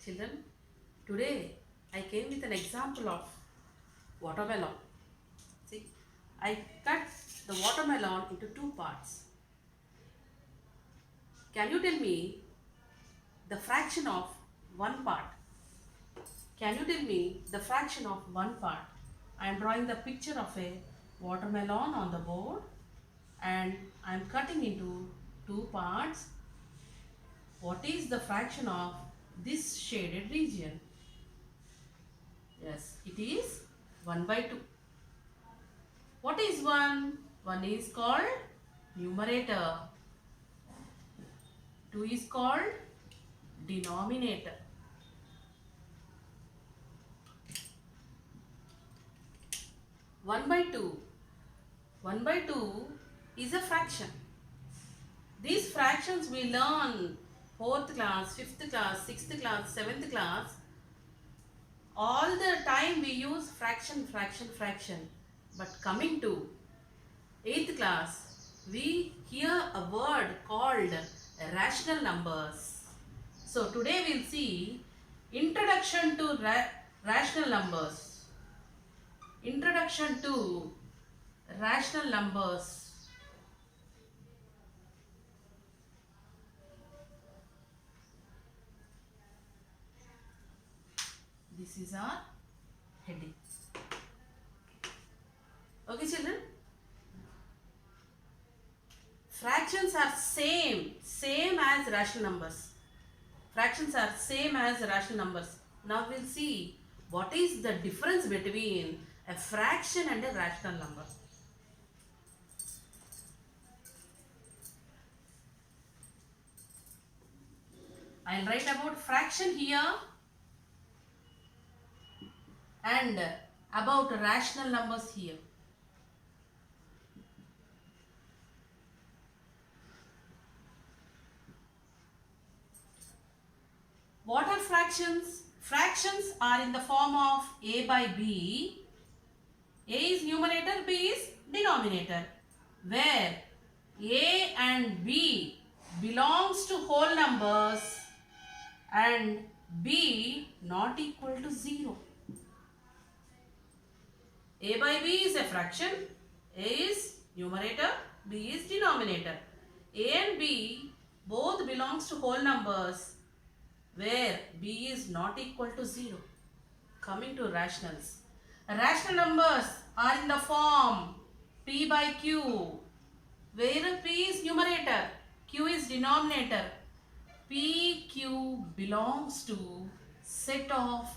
Children, today I came with an example of watermelon. See, I cut the watermelon into two parts. Can you tell me the fraction of one part? Can you tell me the fraction of one part? I am drawing the picture of a watermelon on the board and I am cutting into two parts. What is the fraction of this shaded region? Yes, it is 1 by 2. What is 1? 1 is called numerator. 2 is called denominator. One by 2. 1 by 2 is a fraction. These fractions we learn 4th class, 5th class, 6th class, 7th class. All the time we use fraction. But coming to 8th class, we hear a word called rational numbers. So today we'll see introduction to rational numbers. Introduction to rational numbers. This is our heading. Okay, children? Fractions are same as rational numbers. Fractions are same as rational numbers. Now we'll see what is the difference between a fraction and a rational number. I'll write about fraction here and about rational numbers here. What are fractions? Fractions are in the form of a by b. A is numerator, b is denominator. Where a and b belongs to whole numbers and b not equal to 0. A by b is a fraction. A is numerator, b is denominator. A and b both belongs to whole numbers where b is not equal to 0. Coming to rationals. Rational numbers are in the form p by q, where p is numerator, q is denominator. PQ belongs to set of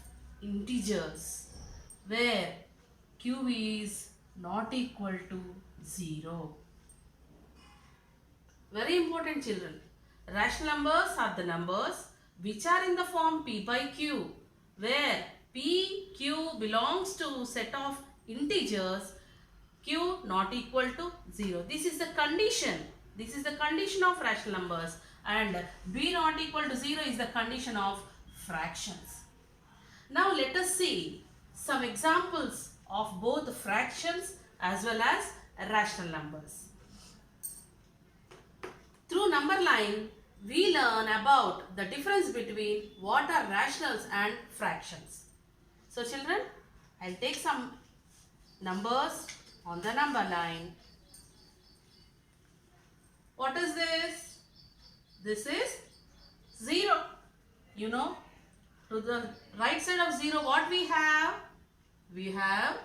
integers where q is not equal to 0. Very important, children. Rational numbers are the numbers which are in the form p by q, where p, q belongs to set of integers, q not equal to 0. This is the condition. This is the condition of rational numbers, and b not equal to 0 is the condition of fractions. Now let us see some examples of both fractions as well as rational numbers. Through number line, we learn about the difference between what are rationals and fractions. So children, I'll take some numbers on the number line. What is this? This is 0. You know, to the right side of 0, what we have? We have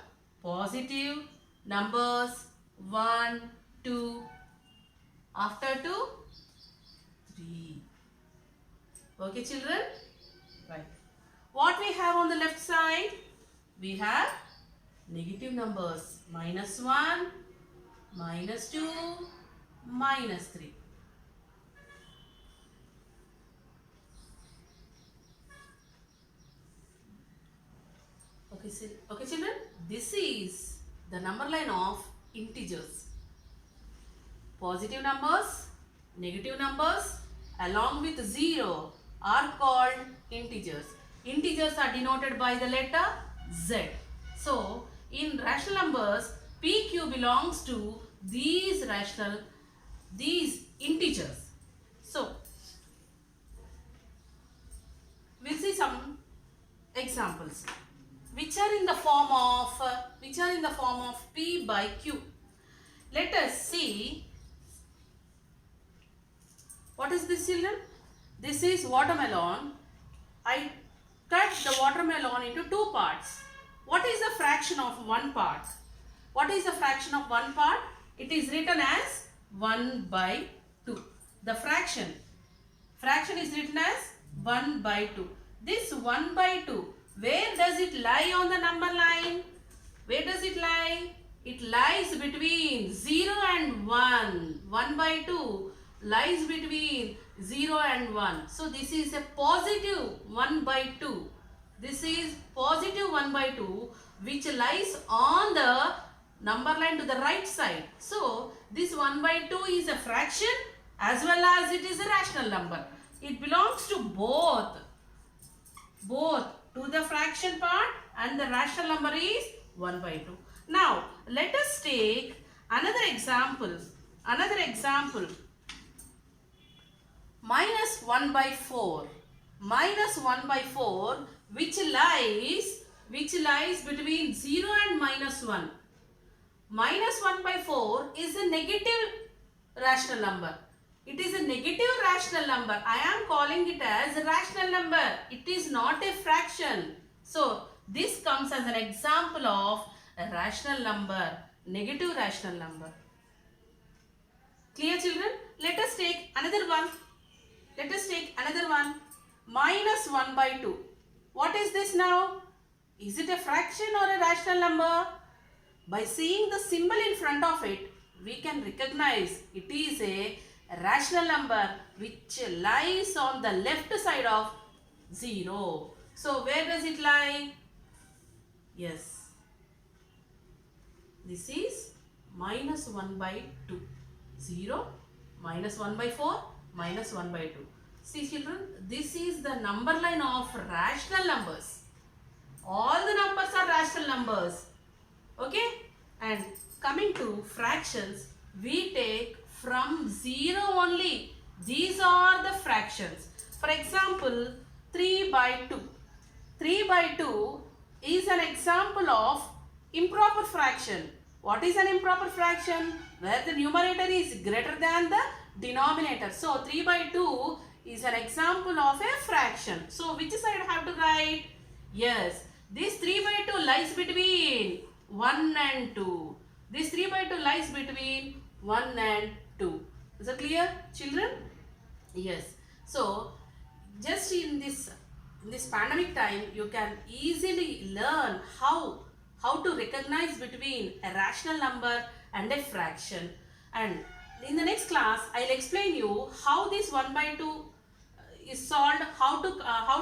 positive numbers 1, 2, after 2, 3. Okay, children? Right. What we have on the left side? We have negative numbers -1, -2, -3. Okay, children? This is the number line of integers. Positive numbers, negative numbers along with 0 are called integers. Integers are denoted by the letter Z. So, in rational numbers, PQ belongs to these integers. So, We'll see some examples which are in the form of P by Q. Let us see what is this, children. This is watermelon. I cut the watermelon into two parts. What is the fraction of one part? What is the fraction of one part? It is written as 1 by 2. The fraction is written as 1 by 2. This 1 by 2, where does it lie on the number line? Where does it lie? It lies between 0 and 1. 1 by 2 lies between 0 and 1. So this is a positive 1 by 2. This is positive 1 by 2 which lies on the number line to the right side. So this 1 by 2 is a fraction as well as it is a rational number. It belongs to both to the fraction part, and the rational number is 1 by 2. Now let us take another example. Minus 1 by 4. Minus 1 by 4 which lies between 0 and minus 1. Minus 1 by 4 is a negative rational number. It is a negative rational number. I am calling it as a rational number. It is not a fraction. So this comes as an example of a rational number, negative rational number. Clear, children? Let us take another one. Minus 1 by 2. What is this now? Is it a fraction or a rational number? By seeing the symbol in front of it, we can recognize it is a rational number which lies on the left side of 0. So where does it lie? Yes. This is minus 1 by 2. 0, minus 1 by 4, minus 1 by 2. See, children, this is the number line of rational numbers. All the numbers are rational numbers. Okay? And coming to fractions, we take from 0 only. These are the fractions. For example, 3 by 2. 3 by 2 is an example of improper fraction. What is an improper fraction? Where the numerator is greater than the denominator. So 3 by 2 is an example of a fraction. So which side I have to write? Yes, this 3 by 2 lies between 1 and 2. This 3 by 2 lies between 1 and 2. Is it clear, children? Yes. So just in this pandemic time, you can easily learn how to recognize between a rational number and a fraction. And in the next class, I'll explain you how this 1 by 2 is solved, how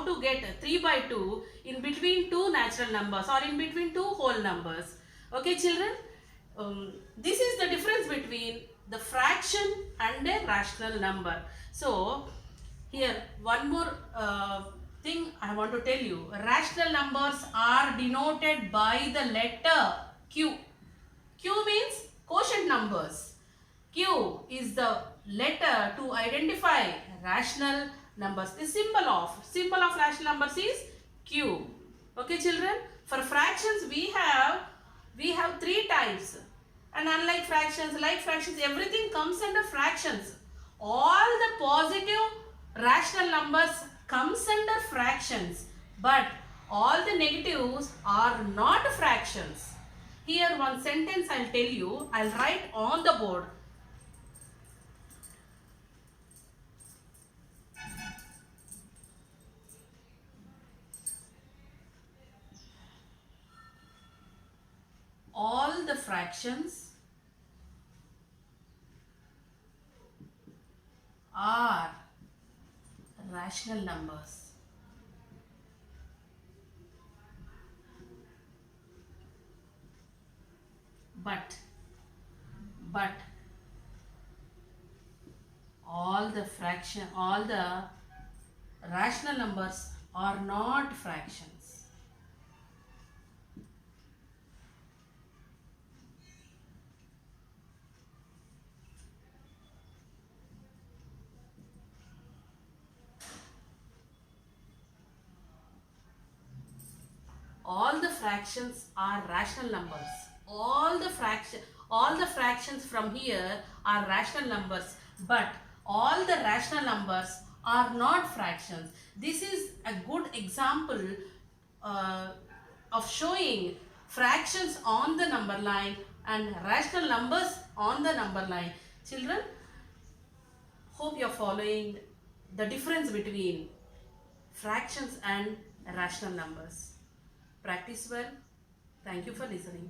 to get 3 by 2 in between two natural numbers or in between two whole numbers. Okay, children? This is the difference between the fraction and a rational number. So here one more thing I want to tell you. Rational numbers are denoted by the letter Q. Q means quotient numbers. Q is the letter to identify rational numbers. The symbol of rational numbers is Q. Okay, children? For fractions we have three types. And unlike fractions, like fractions, everything comes under fractions. All the positive rational numbers comes under fractions, but all the negatives are not fractions. Here one sentence I'll tell you, I'll write on the board. All the fractions are rational numbers. But all the rational numbers are not fractions. all the fractions are rational numbers. All the fractions from here are rational numbers, but all the rational numbers are not fractions. This is a good example uh, of showing fractions on the number line and rational numbers on the number line. Children, hope you are following the difference between fractions and rational numbers. Practice well. Thank you for listening.